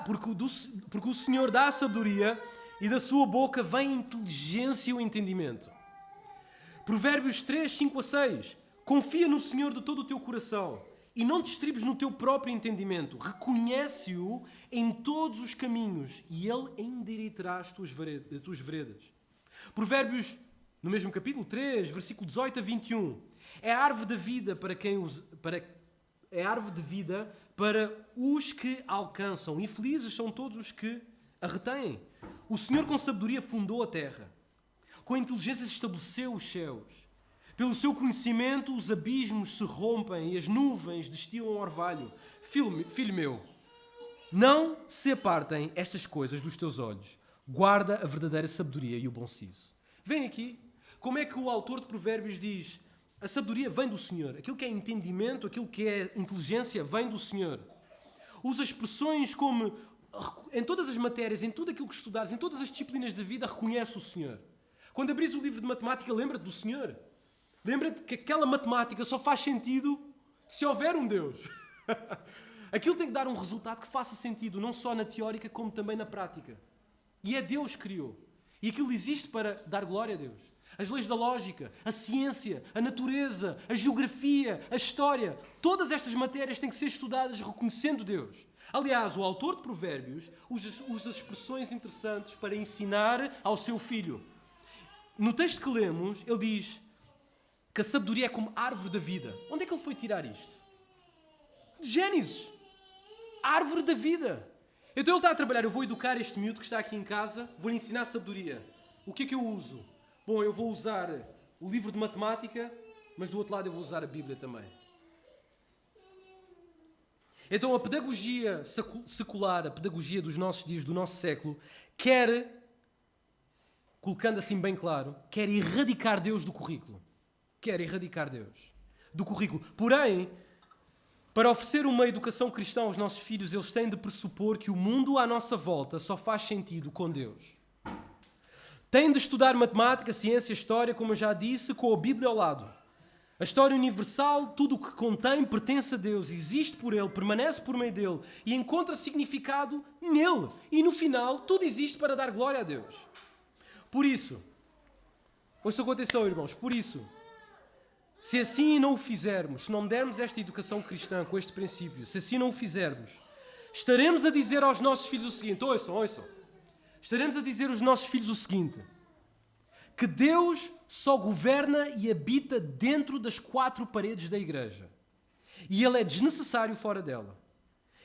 Porque o Senhor dá a sabedoria e da sua boca vem a inteligência e o entendimento. Provérbios 3:5-6. Confia no Senhor de todo o teu coração e não te estribes no teu próprio entendimento. Reconhece-o em todos os caminhos e Ele endireitará as tuas veredas. Provérbios, no mesmo capítulo 3, versículo 18-21. É a árvore da vida para os que alcançam, e felizes são todos os que a retêm. O Senhor com sabedoria fundou a terra, com inteligência estabeleceu os céus. Pelo seu conhecimento os abismos se rompem e as nuvens destilam orvalho. Filho meu, não se apartem estas coisas dos teus olhos. Guarda a verdadeira sabedoria e o bom siso. Vem aqui, como é que o autor de Provérbios diz: a sabedoria vem do Senhor. Aquilo que é entendimento, aquilo que é inteligência, vem do Senhor. Usa expressões como, em todas as matérias, em tudo aquilo que estudares, em todas as disciplinas da vida, reconhece o Senhor. Quando abris o livro de matemática, lembra-te do Senhor. Lembra-te que aquela matemática só faz sentido se houver um Deus. Aquilo tem que dar um resultado que faça sentido, não só na teórica, como também na prática. E é Deus que criou. E aquilo existe para dar glória a Deus. As leis da lógica, a ciência, a natureza, a geografia, a história, todas estas matérias têm que ser estudadas reconhecendo Deus. Aliás, o autor de Provérbios usa expressões interessantes para ensinar ao seu filho. No texto que lemos, ele diz que a sabedoria é como árvore da vida. Onde é que ele foi tirar isto? De Gênesis. Árvore da vida. Então ele está a trabalhar, eu vou educar este miúdo que está aqui em casa, vou-lhe ensinar sabedoria. O que é que eu uso? Bom, eu vou usar o livro de matemática, mas do outro lado eu vou usar a Bíblia também. Então a pedagogia secular, a pedagogia dos nossos dias, do nosso século, quer, colocando assim bem claro, quer erradicar Deus do currículo. Quer erradicar Deus do currículo. Porém, para oferecer uma educação cristã aos nossos filhos, eles têm de pressupor que o mundo à nossa volta só faz sentido com Deus. Têm de estudar matemática, ciência, história, como eu já disse, com a Bíblia ao lado. A história universal, tudo o que contém, pertence a Deus, existe por Ele, permanece por meio dEle e encontra significado nele. E no final, tudo existe para dar glória a Deus. Por isso, ouçam com atenção, irmãos, por isso, Se assim não o fizermos, se não dermos esta educação cristã com este princípio, se assim não o fizermos com este princípio, se assim não o fizermos, estaremos a dizer aos nossos filhos o seguinte, ouçam. Estaremos a dizer aos nossos filhos o seguinte, que Deus só governa e habita dentro das 4 paredes da igreja. E Ele é desnecessário fora dela.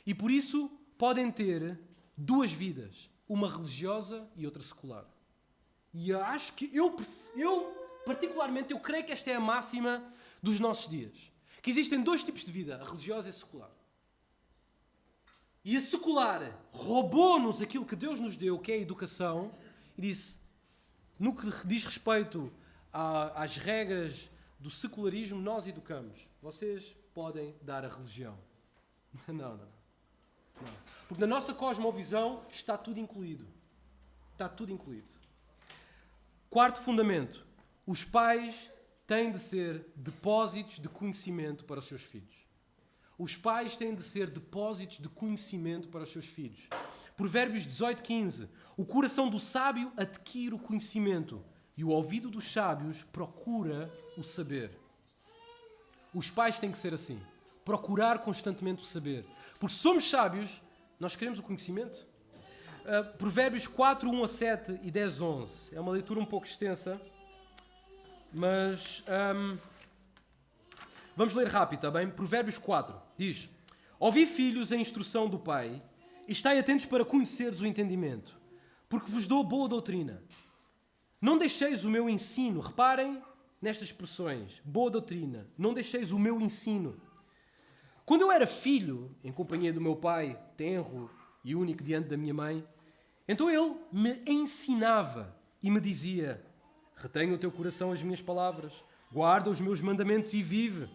E por isso podem ter 2 vidas, uma religiosa e outra secular. E eu acho que, particularmente, eu creio que esta é a máxima dos nossos dias. Que existem 2 tipos de vida, a religiosa e a secular. E a secular roubou-nos aquilo que Deus nos deu, que é a educação, e disse, no que diz respeito às regras do secularismo, nós educamos. Vocês podem dar a religião. Não. Porque na nossa cosmovisão está tudo incluído. Está tudo incluído. 4º fundamento. Os pais têm de ser depósitos de conhecimento para os seus filhos. Os pais têm de ser depósitos de conhecimento para os seus filhos. Provérbios 18:15. O coração do sábio adquire o conhecimento e o ouvido dos sábios procura o saber. Os pais têm que ser assim. Procurar constantemente o saber. Porque se somos sábios, nós queremos o conhecimento. Provérbios 4:1-7 e 10:11. É uma leitura um pouco extensa, mas vamos ler rápido, está bem? Provérbios 4 diz: Ouvi, filhos, a instrução do pai, e estai atentos para conheceres o entendimento, porque vos dou boa doutrina. Não deixeis o meu ensino, reparem nestas expressões, boa doutrina, não deixeis o meu ensino. Quando eu era filho, em companhia do meu pai, tenro e único diante da minha mãe, então ele me ensinava e me dizia: retenha o teu coração as minhas palavras, guarda os meus mandamentos e vive.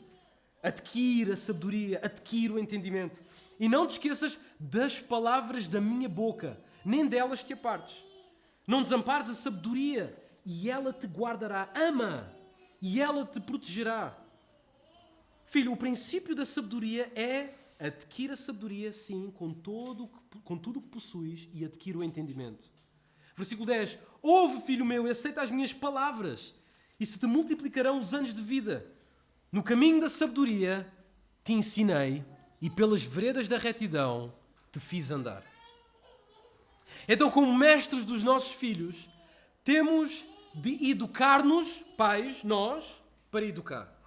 Adquire a sabedoria, adquire o entendimento. E não te esqueças das palavras da minha boca, nem delas te apartes. Não desampares a sabedoria e ela te guardará. Ama e ela te protegerá. Filho, o princípio da sabedoria é adquire a sabedoria, sim, com tudo o que possuis e adquire o entendimento. Versículo 10. Ouve, filho meu, e aceita as minhas palavras, e se te multiplicarão os anos de vida. No caminho da sabedoria te ensinei, e pelas veredas da retidão te fiz andar. Então, como mestres dos nossos filhos, temos de educar-nos, pais, nós, para educar.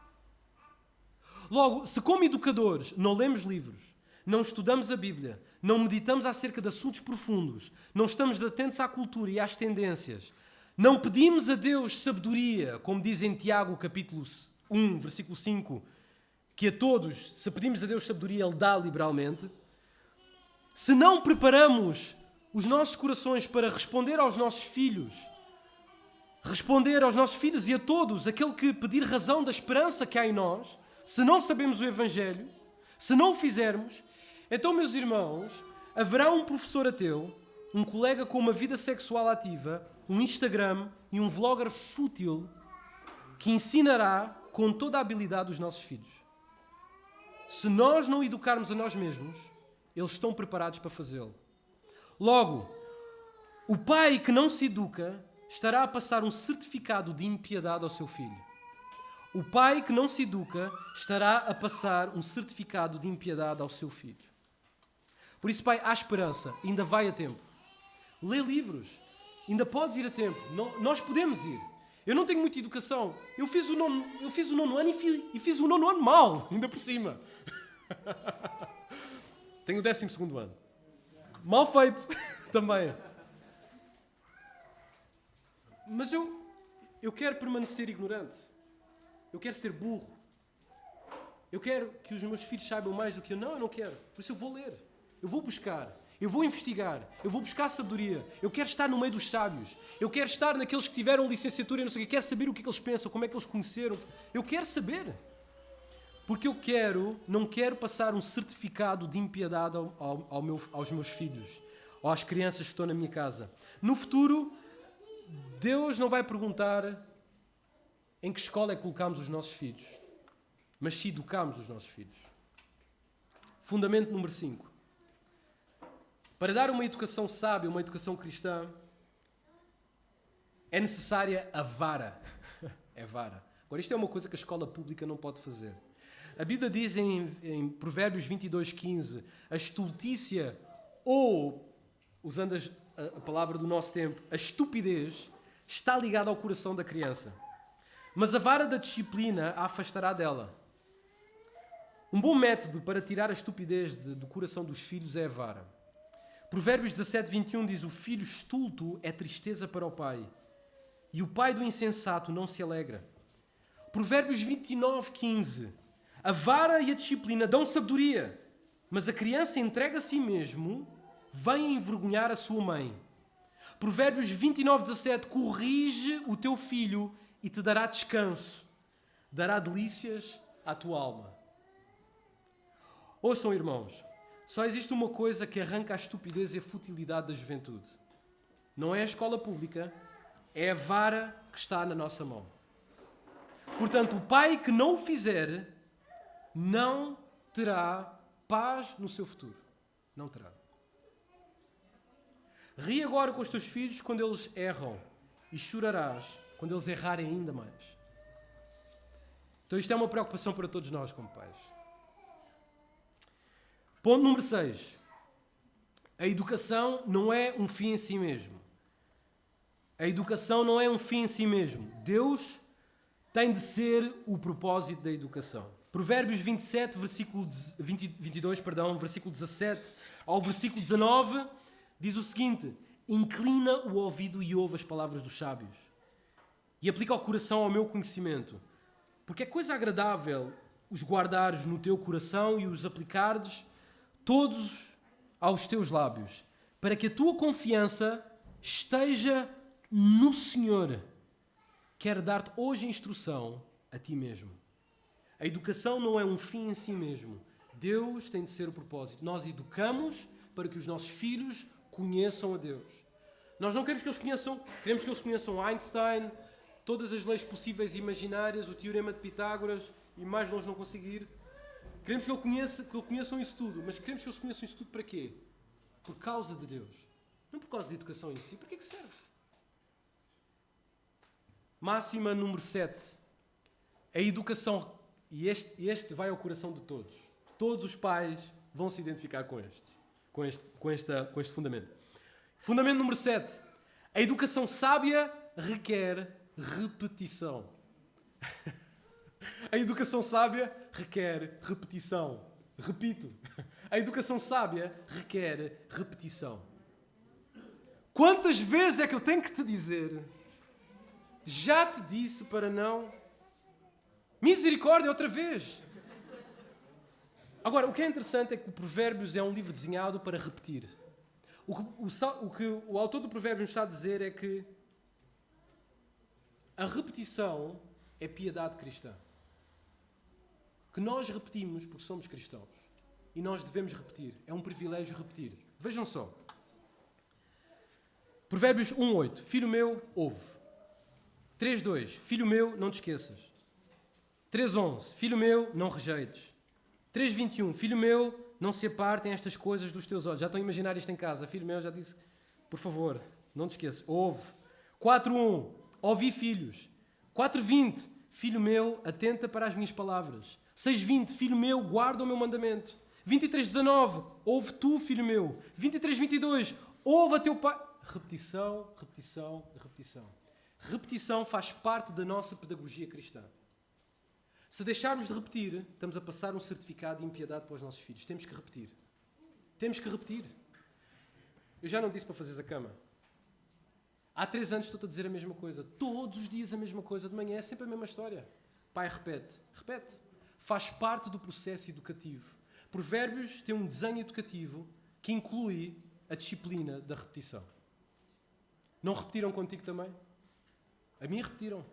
Logo, se como educadores não lemos livros, não estudamos a Bíblia, não meditamos acerca de assuntos profundos, não estamos atentos à cultura e às tendências, não pedimos a Deus sabedoria, como diz em Tiago, capítulo 1, versículo 5, que a todos, se pedimos a Deus sabedoria, Ele dá liberalmente, se não preparamos os nossos corações para responder aos nossos filhos e a todos, aquele que pedir razão da esperança que há em nós, se não sabemos o Evangelho, se não o fizermos, então, meus irmãos, haverá um professor ateu, um colega com uma vida sexual ativa, um Instagram e um vlogger fútil que ensinará com toda a habilidade os nossos filhos. Se nós não educarmos a nós mesmos, eles estão preparados para fazê-lo. Logo, o pai que não se educa estará a passar um certificado de impiedade ao seu filho. O pai que não se educa estará a passar um certificado de impiedade ao seu filho. Por isso, pai, há esperança, ainda vai a tempo. Lê livros, ainda podes ir a tempo. Nós podemos ir. Eu não tenho muita educação. Eu fiz o nono ano e fiz o nono ano mal, ainda por cima. Tenho o 12º ano. Mal feito também. Mas eu quero permanecer ignorante. Eu quero ser burro. Eu quero que os meus filhos saibam mais do que eu. Não, eu não quero. Por isso eu vou ler. Eu vou buscar. Eu vou investigar. Eu vou buscar sabedoria. Eu quero estar no meio dos sábios. Eu quero estar naqueles que tiveram licenciatura e não sei o quê. Eu quero saber o que é que eles pensam, como é que eles conheceram. Eu quero saber. Porque não quero passar um certificado de impiedade aos meus filhos. Ou às crianças que estão na minha casa. No futuro, Deus não vai perguntar em que escola é que colocamos os nossos filhos, mas se educamos os nossos filhos. Fundamento número 5. Para dar uma educação sábia, uma educação cristã, é necessária a vara. É vara. Agora, isto é uma coisa que a escola pública não pode fazer. A Bíblia diz em Provérbios 22:15, a estultícia, ou, usando a palavra do nosso tempo, a estupidez, está ligada ao coração da criança. Mas a vara da disciplina a afastará dela. Um bom método para tirar a estupidez do coração dos filhos é a vara. Provérbios 17:21 diz: o filho estulto é tristeza para o pai, e o pai do insensato não se alegra. Provérbios 29:15: a vara e a disciplina dão sabedoria, mas a criança entrega a si mesmo, vem envergonhar a sua mãe. Provérbios 29:17: corrige o teu filho e te dará descanso, dará delícias à tua alma. Ouçam, irmãos, só existe uma coisa que arranca a estupidez e a futilidade da juventude. Não é a escola pública, é a vara que está na nossa mão. Portanto, o pai que não o fizer, não terá paz no seu futuro. Não terá. Ri agora com os teus filhos quando eles erram e chorarás quando eles errarem ainda mais. Então isto é uma preocupação para todos nós como pais. Ponto número 6. A educação não é um fim em si mesmo. A educação não é um fim em si mesmo. Deus tem de ser o propósito da educação. Provérbios 27, versículo 22, versículo 17 ao versículo 19, diz o seguinte: inclina o ouvido e ouve as palavras dos sábios, e aplica o coração ao meu conhecimento, porque é coisa agradável os guardares no teu coração e os aplicares todos aos teus lábios, para que a tua confiança esteja no Senhor. Quero dar-te hoje instrução a ti mesmo. A educação não é um fim em si mesmo. Deus tem de ser o propósito. Nós educamos para que os nossos filhos conheçam a Deus. Nós não queremos que eles conheçam Einstein, todas as leis possíveis e imaginárias, o teorema de Pitágoras e mais longe não conseguir. Queremos que eles conheçam isso tudo, mas queremos que eles conheçam isso tudo para quê? Por causa de Deus. Não por causa da educação em si. Para que é que serve? Máxima número 7. A educação, e este vai ao coração de todos. Todos os pais vão se identificar com este fundamento. Fundamento número 7. A educação sábia requer repetição. A educação sábia requer repetição. Repito. A educação sábia requer repetição. Quantas vezes é que eu tenho que te dizer? Já te disse para não... Misericórdia, outra vez! Agora, o que é interessante é que o Provérbios é um livro desenhado para repetir. O que o autor do Provérbios nos está a dizer é que a repetição é piedade cristã. Que nós repetimos porque somos cristãos. E nós devemos repetir. É um privilégio repetir. Vejam só. Provérbios 1:8. Filho meu, ouve. 3:2. Filho meu, não te esqueças. 3:11. Filho meu, não rejeites. 3:21. Filho meu, não se apartem estas coisas dos teus olhos. Já estão a imaginar isto em casa. Filho meu, já disse, por favor, não te esqueças. Ouve. 4:1. Ouvi, filhos. 4:20. Filho meu, atenta para as minhas palavras. 6:20. Filho meu, guarda o meu mandamento. 23:19. Ouve tu, filho meu. 23:22. Ouve a teu pai. Repetição, repetição, repetição. Repetição faz parte da nossa pedagogia cristã. Se deixarmos de repetir, estamos a passar um certificado de impiedade para os nossos filhos. Temos que repetir. Temos que repetir. Eu já não disse para fazeres a cama. Há 3 anos estou-te a dizer a mesma coisa. Todos os dias a mesma coisa. De manhã é sempre a mesma história. Pai, repete. Repete. Faz parte do processo educativo. Provérbios tem um desenho educativo que inclui a disciplina da repetição. Não repetiram contigo também? A mim repetiram.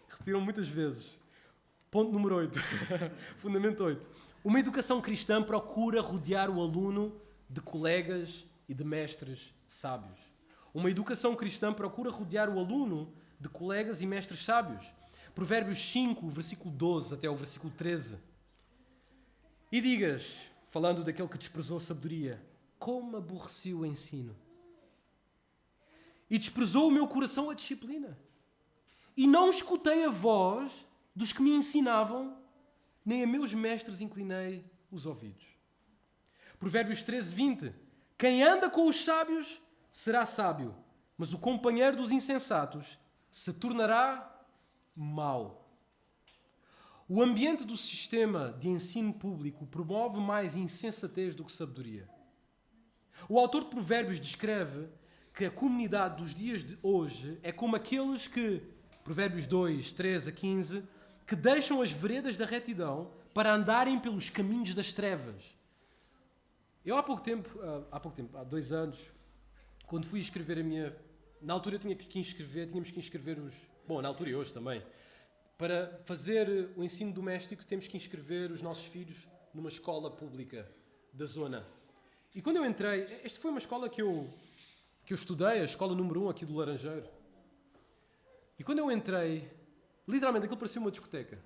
Repetiram muitas vezes. Ponto número 8. Fundamento 8. Uma educação cristã procura rodear o aluno de colegas e de mestres sábios. Uma educação cristã procura rodear o aluno de colegas e mestres sábios. Provérbios 5, versículo 12 até o versículo 13. E digas, falando daquele que desprezou a sabedoria, como aborreci o ensino. E desprezou o meu coração a disciplina. e não escutei a voz dos que me ensinavam, nem a meus mestres inclinei os ouvidos. Provérbios 13, 20. Quem anda com os sábios será sábio, mas o companheiro dos insensatos se tornará mau. O ambiente do sistema de ensino público promove mais insensatez do que sabedoria. O autor de Provérbios descreve que a comunidade dos dias de hoje é como aqueles que, Provérbios 2, 13 a 15, que deixam as veredas da retidão para andarem pelos caminhos das trevas. Eu há há 2 anos, quando fui escrever a minha... Na altura tínhamos que inscrever os... Bom, na altura e hoje também. Para fazer o ensino doméstico, temos que inscrever os nossos filhos numa escola pública da zona. E quando eu entrei... Esta foi uma escola que eu estudei, a escola número 1 aqui do Laranjeiro. E quando eu entrei, literalmente aquilo parecia uma discoteca.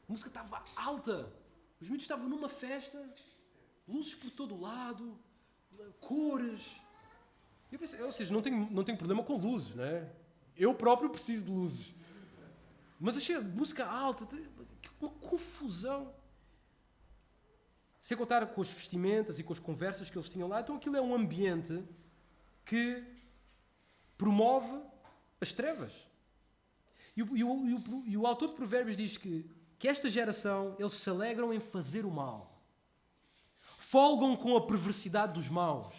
A música estava alta. Os miúdos estavam numa festa, luzes por todo o lado, cores. Eu pensei, ou seja, não tenho problema com luzes, não é? Eu próprio preciso de luzes. Mas achei a música alta, uma confusão. Sem contar com as vestimentas e com as conversas que eles tinham lá. Então aquilo é um ambiente que promove as trevas. E o autor de Provérbios diz que esta geração, eles se alegram em fazer o mal. Folgam com a perversidade dos maus.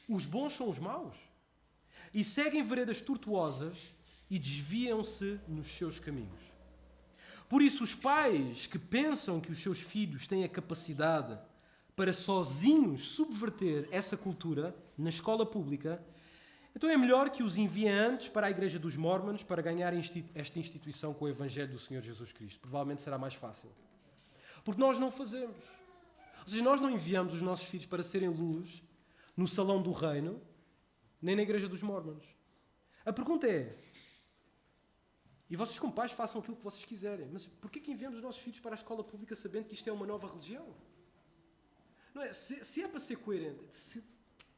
Os bons são os maus. E seguem veredas tortuosas e desviam-se nos seus caminhos. Por isso, os pais que pensam que os seus filhos têm a capacidade para sozinhos subverter essa cultura na escola pública, então é melhor que os enviem antes para a Igreja dos Mórmons para ganhar esta instituição com o Evangelho do Senhor Jesus Cristo. Provavelmente será mais fácil. Porque nós não fazemos. Ou seja, nós não enviamos os nossos filhos para serem luz no salão do reino, nem na Igreja dos Mórmons. A pergunta é, e vocês como pais façam aquilo que vocês quiserem, mas porquê que enviamos os nossos filhos para a escola pública sabendo que isto é uma nova religião? Não é? Se é para ser coerente,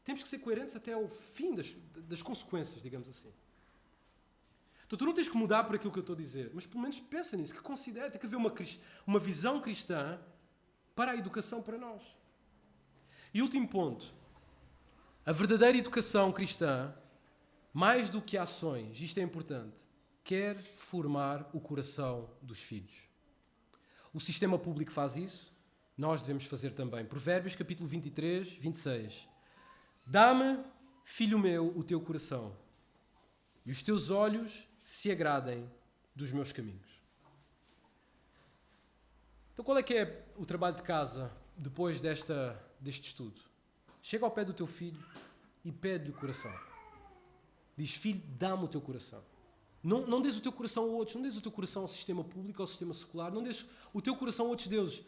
temos que ser coerentes até ao fim das consequências, digamos assim. Então, tu não tens que mudar por aquilo que eu estou a dizer, mas pelo menos pensa nisso, que considera, tem que haver uma visão cristã para a educação para nós. E último ponto, a verdadeira educação cristã, mais do que ações, isto é importante, quer formar o coração dos filhos. O sistema público faz isso, nós devemos fazer também. Provérbios, capítulo 23, 26. Dá-me, filho meu, o teu coração, e os teus olhos se agradem dos meus caminhos. Então qual é que é o trabalho de casa depois deste estudo? Chega ao pé do teu filho e pede-lhe o coração. Diz, filho, dá-me o teu coração. Não dês o teu coração a outros, não dês o teu coração ao sistema público, ao sistema secular, não dês o teu coração a outros deuses.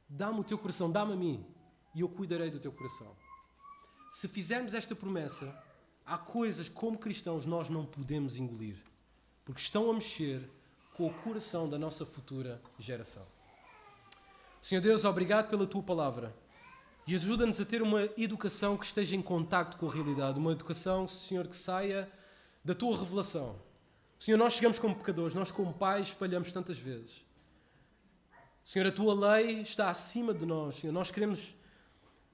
Dá-me o teu coração, dá-me a mim, e eu cuidarei do teu coração. Se fizermos esta promessa, há coisas como cristãos nós não podemos engolir, porque estão a mexer com o coração da nossa futura geração. Senhor Deus, obrigado pela tua palavra e ajuda-nos a ter uma educação que esteja em contacto com a realidade, uma educação, Senhor, que saia da tua revelação. Senhor, nós chegamos como pecadores, nós como pais falhamos tantas vezes. Senhor, a tua lei está acima de nós, Senhor, nós queremos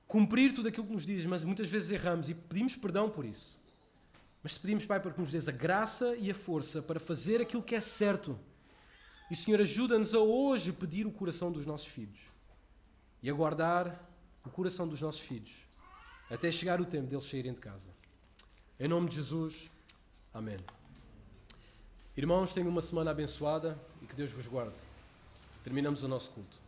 cumprir tudo aquilo que nos dizes, mas muitas vezes erramos e pedimos perdão por isso. Mas te pedimos, Pai, para que nos dês a graça e a força para fazer aquilo que é certo. E, Senhor, ajuda-nos a hoje pedir o coração dos nossos filhos e a guardar o coração dos nossos filhos até chegar o tempo deles saírem de casa. Em nome de Jesus, amém. Irmãos, tenham uma semana abençoada e que Deus vos guarde. Terminamos o nosso culto.